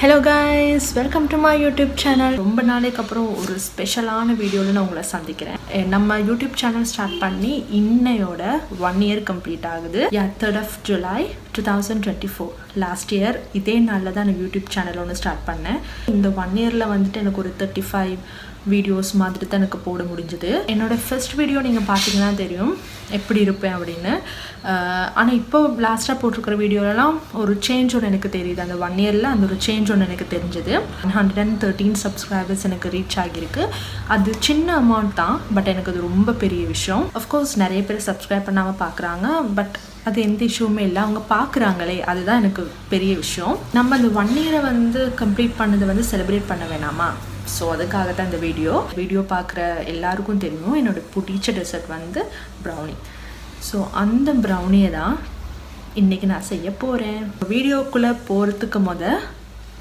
Hello guys, welcome to my YouTube channel. ரொம்ப நாளைக்கு அப்புறம் ஒரு ஸ்பெஷலான வீடியோல நான் உங்களை சந்திக்கிறேன். நம்ம YouTube channel ஸ்டார்ட் பண்ணி இன்னையோட 1 year கம்ப்ளீட் ஆகுது. 3rd of July 2024 last year இதே நாளில் தான் நான் யூடியூப் சேனல் ஒன்று ஸ்டார்ட் பண்ணேன். இந்த 1 yearல வந்துட்டு எனக்கு ஒரு 35 வீடியோஸ் மாதிரி தான் எனக்கு போட முடிஞ்சுது. என்னோட ஃபர்ஸ்ட் வீடியோ நீங்கள் பார்த்தீங்கன்னா தெரியும் எப்படி இருப்பேன் அப்படின்னு. ஆனால் இப்போ லாஸ்ட்டாக போட்டிருக்கிற வீடியோலலாம் ஒரு சேஞ்ச் ஒன்று எனக்கு தெரியுது. அந்த 1 yearல அந்த ஒரு சேஞ்ச் ஒன்று எனக்கு தெரிஞ்சுது. 113 சப்ஸ்கிரைபர்ஸ் எனக்கு ரீச் ஆகியிருக்கு. அது சின்ன அமௌண்ட் தான், பட் எனக்கு அது ரொம்ப பெரிய விஷயம். அஃப்கோர்ஸ் நிறைய பேர் சப்ஸ்கிரைப் பண்ணாமல் பார்க்குறாங்க, பட் அது எந்த இஷ்யூமே இல்லை, அவங்க பார்க்குறாங்களே, அதுதான் எனக்கு பெரிய விஷயம். நம்ம அந்த 1 year வந்து கம்ப்ளீட் பண்ணதை வந்து செலிப்ரேட் பண்ண வேணாமா? ஸோ அதுக்காக தான் இந்த வீடியோ பார்க்குற எல்லாருக்கும் தெரியும் என்னோட பிடிச்ச டெசர்ட் வந்து ப்ரௌனி. ஸோ அந்த ப்ரௌனியை தான் இன்றைக்கி நான் செய்ய போகிறேன். வீடியோக்குள்ளே போகிறதுக்கு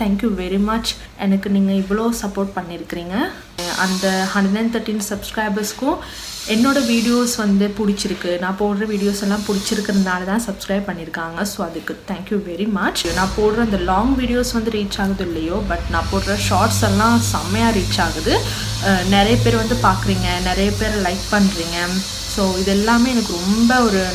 தேங்க்யூ வெரி மச். எனக்கு நீங்கள் இவ்வளோ சப்போர்ட் பண்ணியிருக்கிறீங்க. அந்த 113 சப்ஸ்கிரைபர்ஸ்க்கும் என்னோடய வீடியோஸ் வந்து பிடிச்சிருக்கு, நான் போடுற வீடியோஸ் எல்லாம் பிடிச்சிருக்கிறதுனால தான் சப்ஸ்கிரைப் பண்ணியிருக்காங்க. ஸோ அதுக்கு தேங்க்யூ வெரி மச். நான் போடுற அந்த லாங் வீடியோஸ் வந்து ரீச் ஆகுது இல்லையோ, பட் நான் போடுற ஷார்ட்ஸ் எல்லாம் செம்மையாக ரீச் ஆகுது. நிறைய பேர் வந்து பார்க்குறீங்க, நிறைய பேர் லைக் பண்ணுறீங்க. ஸோ இது எல்லாமே எனக்கு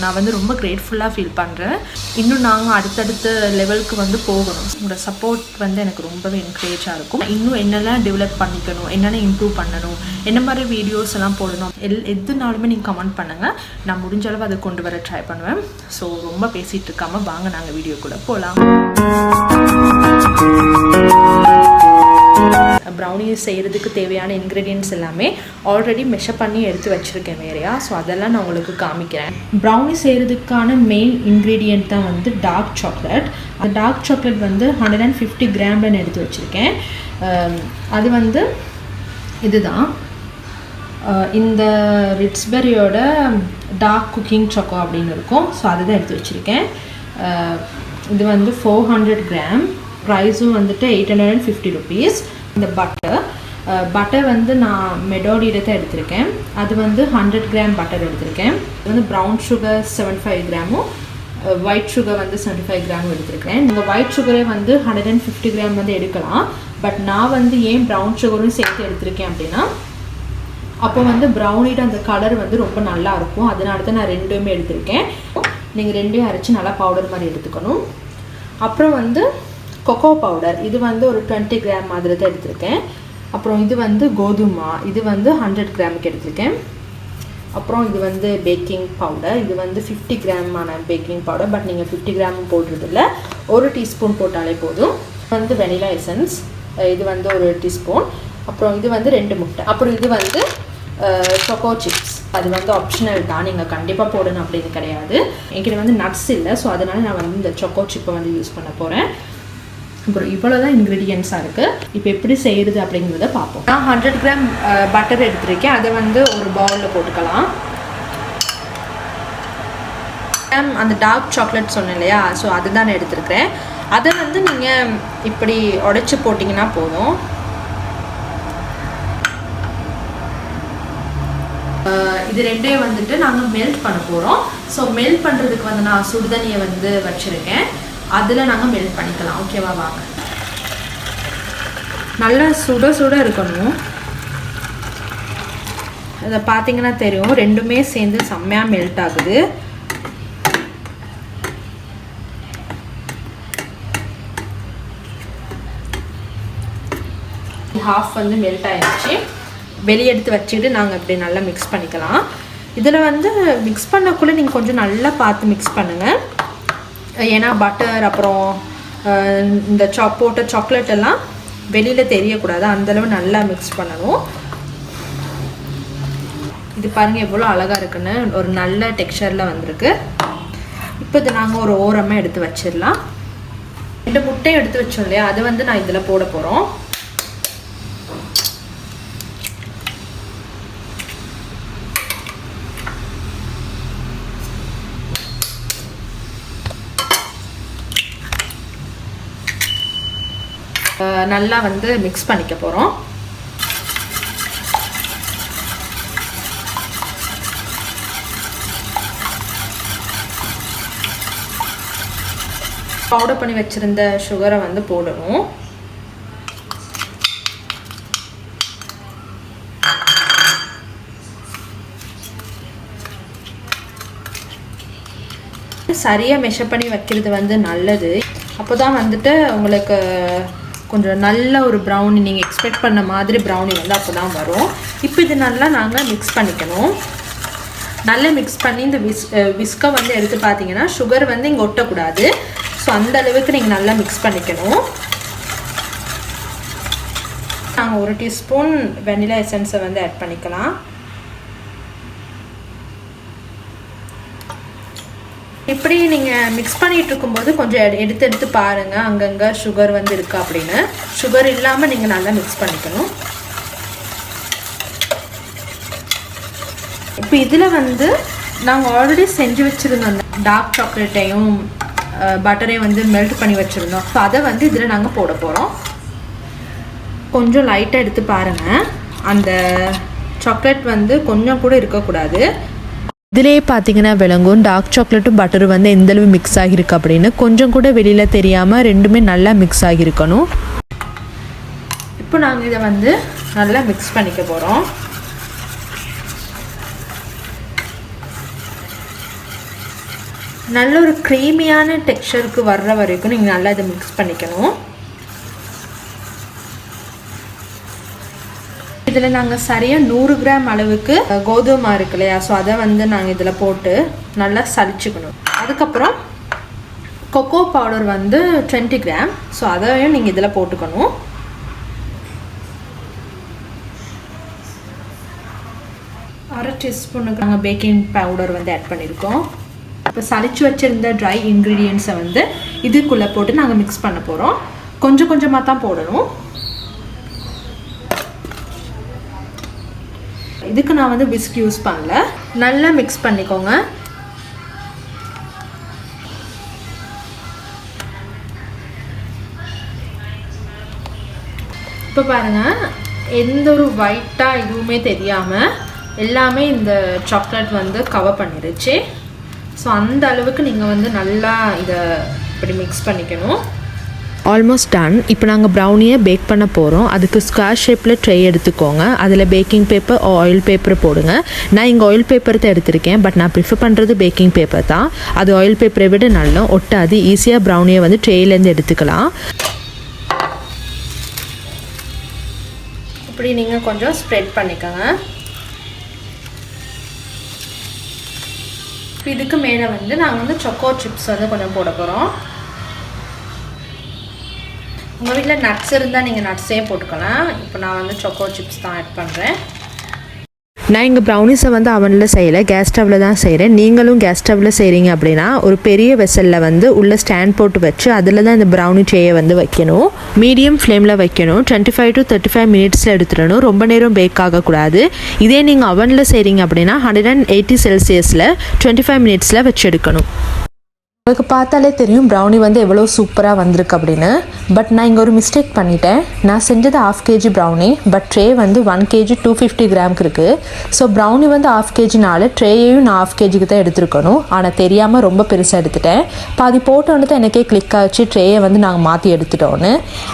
நான் வந்து ரொம்ப கிரேட்ஃபுல்லாக ஃபீல் பண்ணுறேன். இன்னும் நாங்கள் அடுத்தடுத்த லெவலுக்கு வந்து போகணும். உங்களோட சப்போர்ட் வந்து எனக்கு ரொம்பவே என்கரேஜாக இருக்கும். இன்னும் என்னெல்லாம் டெவலப் பண்ணிக்கணும், என்னென்ன இம்ப்ரூவ் பண்ணணும், என்ன மாதிரி வீடியோஸ் எல்லாம் போடணும், எதுனாலுமே நீங்கள் கமெண்ட் பண்ணுங்கள். நான் முடிஞ்ச அளவு அதை கொண்டு வர ட்ரை பண்ணுவேன். ஸோ ரொம்ப பேசிகிட்டு இருக்காமல் வாங்க நாங்கள் வீடியோக்குள்ளே போகலாம். ப்ரௌனி செய்கிறதுக்கு தேவையான இன்க்ரீடியன்ட்ஸ் எல்லாமே ஆல்ரெடி மெஷர் பண்ணி எடுத்து வச்சுருக்கேன் வேறையா. ஸோ அதெல்லாம் நான் உங்களுக்கு காமிக்கிறேன். ப்ரௌனி செய்கிறதுக்கான மெயின் இன்க்ரீடியன்ட் தான் வந்து டார்க் சாக்லேட். அந்த டார்க் சாக்லேட் வந்து 150 கிராம்னு எடுத்து வச்சுருக்கேன். அது வந்து இதுதான், இந்த ரிட்ஸ்பெரியோட டார்க் குக்கிங் சாக்கோ அப்படின்னு இருக்கும். ஸோ அதுதான் எடுத்து வச்சுருக்கேன். இது வந்து 400 கிராம். ப்ரைஸும் வந்துட்டு 850 ருபீஸ். இந்த பட்டர் வந்து நான் மெடோடியில் தான் எடுத்திருக்கேன். அது வந்து 100 கிராம் பட்டர் எடுத்திருக்கேன். இது வந்து ப்ரௌன் சுகர் 75 கிராமும் ஒயிட் சுகர் வந்து 75 கிராமும் எடுத்திருக்கேன். நீங்கள் ஒயிட் சுகரே வந்து 150 கிராம் வந்து எடுக்கலாம். பட் நான் வந்து ஏன் ப்ரௌன் சுகரும் சேர்த்து எடுத்திருக்கேன் அப்படின்னா, அப்போ வந்து ப்ரௌனியோட அந்த கலர் வந்து ரொம்ப நல்லா இருக்கும். அதனால தான் நான் ரெண்டுமே எடுத்திருக்கேன். நீங்கள் ரெண்டையும் அரைச்சி நல்லா பவுடர் மாதிரி எடுத்துக்கணும். அப்புறம் வந்து கொக்கோ பவுடர், இது வந்து ஒரு 20 கிராம் மாதிரி தான் எடுத்திருக்கேன். அப்புறம் இது வந்து கோதுமை, இது வந்து 100 கிராமுக்கு எடுத்திருக்கேன். அப்புறம் இது வந்து பேக்கிங் பவுடர், இது வந்து 50 கிராமான பேக்கிங் பவுடர். பட் நீங்கள் 50 கிராமும் போடுறதில்ல, 1 டீஸ்பூன் போட்டாலே போதும். வந்து வெனிலா எசன்ஸ், இது வந்து 1 டீஸ்பூன். அப்புறம் இது வந்து 2 முட்டை. அப்புறம் இது வந்து கொக்கோ சிப்ஸ், அது வந்து ஆப்ஷனல் தான், நீங்கள் கண்டிப்பாக போடணும் அப்படின்னு கிடையாது. என்கிட்ட வந்து நட்ஸ் இல்லை, ஸோ அதனால் நான் வந்து இந்த கொக்கோ சிப்பை வந்து யூஸ் பண்ண போகிறேன். அப்புறம் இவ்வளோ தான் இன்க்ரீடியன்ஸாக இருக்குது. இப்போ எப்படி செய்கிறது அப்படிங்கிறத பார்ப்போம். நான் 100 கிராம் பட்டர் எடுத்துருக்கேன். அதை வந்து ஒரு பவுலில் போட்டுக்கலாம். அந்த டார்க் சாக்லேட் சொன்னேன் இல்லையா, ஸோ அதுதான் நான் எடுத்துருக்கிறேன். அதை வந்து நீங்கள் இப்படி உடைச்சி போட்டிங்கன்னா போதும். இது ரெண்டையும் வந்துட்டு நாங்கள் மெல்ட் பண்ண போகிறோம். ஸோ மெல்ட் பண்ணுறதுக்கு வந்து நான் சுடுதண்ணியை வந்து வச்சுருக்கேன். அதில் நாங்கள் மெல்ட் பண்ணிக்கலாம். ஓகேவா, வாங்க. நல்லா சுட இருக்கணும். அதை பார்த்தீங்கன்னா தெரியும், ரெண்டுமே சேர்ந்து செம்மையாக மெல்ட் ஆகுது. ஹாஃப் வந்து மெல்ட் ஆகிடுச்சு. வெளியே எடுத்து வச்சுட்டு நாங்கள் இப்படி நல்லா மிக்ஸ் பண்ணிக்கலாம். இதில் வந்து மிக்ஸ் பண்ணக்குள்ளே நீங்கள் கொஞ்சம் நல்லா பார்த்து மிக்ஸ் பண்ணுங்கள். ஏன்னா பட்டர் அப்புறம் இந்த போட்ட சாக்லேட் எல்லாம் வெளியில் தெரியக்கூடாது, அந்தளவு நல்லா மிக்ஸ் பண்ணணும். இது பாருங்கள் எவ்வளோ அழகாக இருக்குன்னு, ஒரு நல்ல டெக்ஸ்சரில் வந்திருக்கு. இப்போ இதை நாங்கள் ஒரு ஓரமாக எடுத்து வச்சிடலாம். 2 முட்டையும் எடுத்து வச்சோம் இல்லையா, அது வந்து நான் இதில் போட போகிறோம். நல்லா வந்து மிக்ஸ் பண்ணிக்க போகிறோம். பவுடர் பண்ணி வச்சுருந்த சுகரை வந்து போடணும். சரியாக மெஷர் பண்ணி வைக்கிறது வந்து நல்லது. அப்போ தான் வந்துட்டு உங்களுக்கு கொஞ்சம் நல்ல ஒரு ப்ரௌனி நீங்கள் எக்ஸ்பெக்ட் பண்ண மாதிரி ப்ரௌனி வந்து அப்போ தான் வரும். இப்போ இது நல்லா நாங்கள் மிக்ஸ் பண்ணிக்கணும். நல்லா மிக்ஸ் பண்ணி இந்த விஸ்கை வந்து எடுத்து பார்த்தீங்கன்னா சுகர் வந்து இங்கே ஒட்டக்கூடாது. ஸோ அந்த அளவுக்கு நீங்கள் நல்லா மிக்ஸ் பண்ணிக்கணும். நாங்கள் 1 டீஸ்பூன் வெனிலா எசன்ஸை வந்து ஆட் பண்ணிக்கலாம். இப்படி நீங்கள் மிக்ஸ் பண்ணிகிட்டு இருக்கும்போது கொஞ்சம் எடுத்து பாருங்கள் அங்கங்கே சுகர் வந்து இருக்கா அப்படின்னு. சுகர் இல்லாமல் நீங்கள் நல்லா மிக்ஸ் பண்ணிக்கணும். இப்போ இதில் வந்து நாங்கள் ஆல்ரெடி செஞ்சு வச்சுருந்தோம் அந்த டார்க் சாக்லேட்டையும் பட்டரையும் வந்து மெல்ட் பண்ணி வச்சுருந்தோம். ஸோ அதை வந்து இதில் நாங்கள் போட போகிறோம். கொஞ்சம் லைட்டாக எடுத்து பாருங்கள், அந்த சாக்லேட் வந்து கொஞ்சம் கூட இருக்கக்கூடாது. இதிலே பார்த்தீங்கன்னா விளங்கும் டார்க் சாக்லேட்டும் பட்டரும் வந்து எந்தளவு மிக்ஸ் ஆகியிருக்கு அப்படின்னு. கொஞ்சம் கூட வெளியில் தெரியாமல் ரெண்டுமே நல்லா மிக்ஸ் ஆகியிருக்கணும். இப்போ நாங்கள் இதை வந்து நல்லா மிக்ஸ் பண்ணிக்க போகிறோம். நல்ல ஒரு க்ரீமியான டெக்ஸ்சருக்கு வர்ற வரைக்கும் நீங்கள் நல்லா இதை மிக்ஸ் பண்ணிக்கணும். இதில் நாங்கள் சரியாக 100 கிராம் அளவுக்கு கோதுமை இருக்கு இல்லையா, ஸோ அதை வந்து நாங்கள் இதில் போட்டு நல்லா சலிச்சுக்கணும். அதுக்கப்புறம் கொக்கோ பவுடர் வந்து 20 கிராம், ஸோ அதையும் நீங்கள் இதில் போட்டுக்கணும். அரை டீஸ்பூனுக்கு நாங்கள் பேக்கிங் பவுடர் வந்து ஆட் பண்ணியிருக்கோம். இப்போ சலிச்சு வச்சுருந்த ட்ரை இன்க்ரீடியன்ஸை வந்து இதுக்குள்ளே போட்டு நாங்கள் மிக்ஸ் பண்ண போகிறோம். கொஞ்சம் கொஞ்சமாக தான் போடணும். இதுக்கு நான் வந்து விஸ்க் யூஸ் பண்ணல. நல்லா மிக்ஸ் பண்ணிக்கோங்க. இப்போ பாருங்கள், எந்த ஒரு ஒயிட்டாக எதுவுமே தெரியாமல் எல்லாமே இந்த சாக்லேட் வந்து கவர் பண்ணிடுச்சு. ஸோ அந்த அளவுக்கு நீங்கள் வந்து நல்லா இதை இப்படி மிக்ஸ் பண்ணிக்கணும். Almost done. இப்போ நாங்கள் ப்ரௌனியை பேக் பண்ண போகிறோம். அதுக்கு ஸ்கொயர் ஷேப்பில் ட்ரை எடுத்துக்கோங்க. அதில் பேக்கிங் பேப்பர் ஆயில் பேப்பரை போடுங்க. நான் இங்கே ஆயில் பேப்பர் தான் எடுத்திருக்கேன், பட் நான் ப்ரிஃபர் பண்ணுறது பேக்கிங் பேப்பர் தான். அது ஆயில் பேப்பரை விட நல்லா ஒட்டாது. ஈஸியாக ப்ரௌனியை வந்து ட்ரேலேருந்து எடுத்துக்கலாம். இப்படி நீங்கள் கொஞ்சம் ஸ்ப்ரெட் பண்ணிக்கோங்க. இதுக்கு மேலே வந்து நாங்கள் வந்து சொக்கோ சிப்ஸ் வந்து கொஞ்சம் போட போகிறோம். உங்கள் வீட்டில் நட்ஸ் இருந்தால் நீங்கள் நட்ஸே போட்டுக்கலாம். இப்போ நான் வந்து சொக்கோ சிப்ஸ் தான் ஆட் பண்ணுறேன். நான் இங்கே ப்ரௌனிஸை வந்து அவனில் செய்யலை, கேஸ் ஸ்டவ்வில் தான் செய்கிறேன். நீங்களும் கேஸ் ஸ்டவ்வில் செய்கிறீங்க அப்படின்னா ஒரு பெரிய வெசலில் வந்து உள்ளே ஸ்டாண்ட் போட்டு வச்சு அதில் தான் இந்த ப்ரௌனி ட்ரேயை வந்து வைக்கணும். மீடியம் ஃப்ளேமில் வைக்கணும். 25 to 35 மினிட்ஸில் எடுத்துடணும். ரொம்ப நேரம் பேக் ஆகக்கூடாது. இதே நீங்கள் அவனில் செய்கிறீங்க அப்படின்னா 180 செல்சியஸில் 25 மினிட்ஸில் வச்சு எடுக்கணும். உங்களுக்கு பார்த்தாலே தெரியும் ப்ரௌனி வந்து எவ்வளோ சூப்பராக வந்திருக்கு அப்படின்னு. பட் நான் இங்கே ஒரு மிஸ்டேக் பண்ணிட்டேன். நான் செஞ்சது 1/2 kg ப்ரௌனி, பட் ட்ரே வந்து 1 kg 250 கிராமுக்கு இருக்குது. ஸோ ப்ரௌனி வந்து 1/2 kgனால ட்ரேயையும் நான் 1/2 kgக்கு தான் எடுத்துருக்கணும். ஆனால் தெரியாமல் ரொம்ப பெருசாக எடுத்துட்டேன். பாதி போட்டோன்னு தான் எனக்கே கிளிக் ஆச்சு ட்ரேயை வந்து நாங்கள் மாற்றி எடுத்துட்டோன்னு.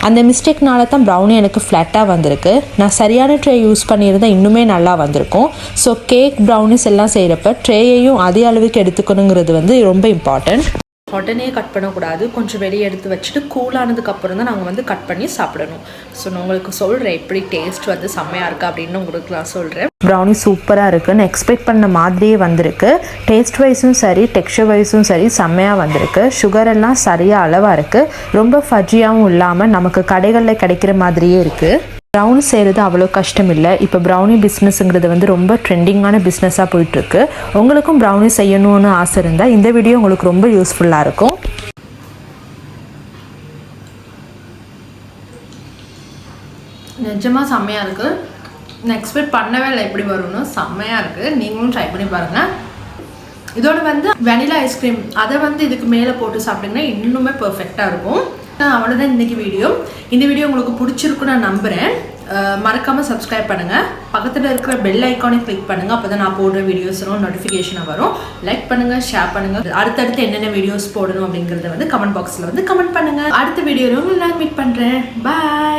அந்த மிஸ்டேக்னால தான் ப்ரௌனி எனக்கு ஃப்ளாட்டாக வந்திருக்கு. நான் சரியான ட்ரே யூஸ் பண்ணியிருந்தால் இன்னுமே நல்லா வந்திருக்கும். ஸோ கேக் ப்ரௌனிஸ் எல்லாம் செய்கிறப்ப ட்ரேயையும் அதே அளவுக்கு எடுத்துக்கணுங்கிறது வந்து ரொம்ப இம்பார்ட்டன்ட். உடனே கட் பண்ணக்கூடாது. கொஞ்சம் வெளியே எடுத்து வச்சுட்டு கூலானதுக்கப்புறம் தான் நாங்கள் வந்து கட் பண்ணி சாப்பிடணும். ஸோ நான் உங்களுக்கு சொல்கிறேன் எப்படி டேஸ்ட் வந்து செம்மையாக இருக்கா அப்படின்னு உங்களுக்கு நான் சொல்கிறேன். ப்ரௌனி சூப்பராக இருக்குன்னு எக்ஸ்பெக்ட் பண்ண மாதிரியே வந்திருக்கு. டேஸ்ட் வைஸும் சரி, டெக்ஸ்சர் வைஸும் சரி செம்மையாக வந்திருக்கு. சுகர் எல்லாம் சரியாக அளவாக இருக்குது. ரொம்ப ஃபஜ்ஜியாகவும் இல்லாமல் நமக்கு கடைகளில் கிடைக்கிற மாதிரியே இருக்குது. ப்ரௌனி செய்கிறது அவ்வளோ கஷ்டம் இல்லை. இப்போ ப்ரௌனி பிஸ்னஸ்ங்கிறது வந்து ரொம்ப ட்ரெண்டிங்கான பிஸ்னஸாக போயிட்டுருக்கு. உங்களுக்கும் ப்ரௌனி செய்யணும்னு ஆசை இருந்தால் இந்த வீடியோ உங்களுக்கு ரொம்ப யூஸ்ஃபுல்லாக இருக்கும். நிஜமாக செம்மையாக இருக்குது. நான் எக்ஸ்பெக்ட் பண்ணவே இல்லை எப்படி வரும்னு. செம்மையாக இருக்குது. நீங்களும் ட்ரை பண்ணி பாருங்கள். இதோட வந்து வெனிலா ஐஸ்கிரீம் அதை வந்து இதுக்கு மேலே போட்டு சாப்பிட்டிங்கன்னா இன்னுமே பர்ஃபெக்டாக இருக்கும். அவ்வளோதான் இன்றைக்கி வீடியோ. இந்த வீடியோ உங்களுக்கு பிடிச்சிருக்குன்னு நான் நம்புகிறேன். மறக்காமல் சப்ஸ்கிரைப் பண்ணுங்கள். பக்கத்தில் இருக்கிற பெல் ஐக்கானை கிளிக் பண்ணுங்கள். அப்போ தான் நான் போடுற வீடியோஸ்லாம் நோட்டிஃபிகேஷனாக வரும். லைக் பண்ணுங்கள், ஷேர் பண்ணுங்கள். அடுத்தடுத்து என்னென்ன வீடியோஸ் போடணும் அப்படிங்கிறத வந்து கமெண்ட் பாக்ஸில் வந்து கமெண்ட் பண்ணுங்கள். அடுத்த வீடியோவில் உங்களை நான் மீட் பண்ணுறேன். பாய்.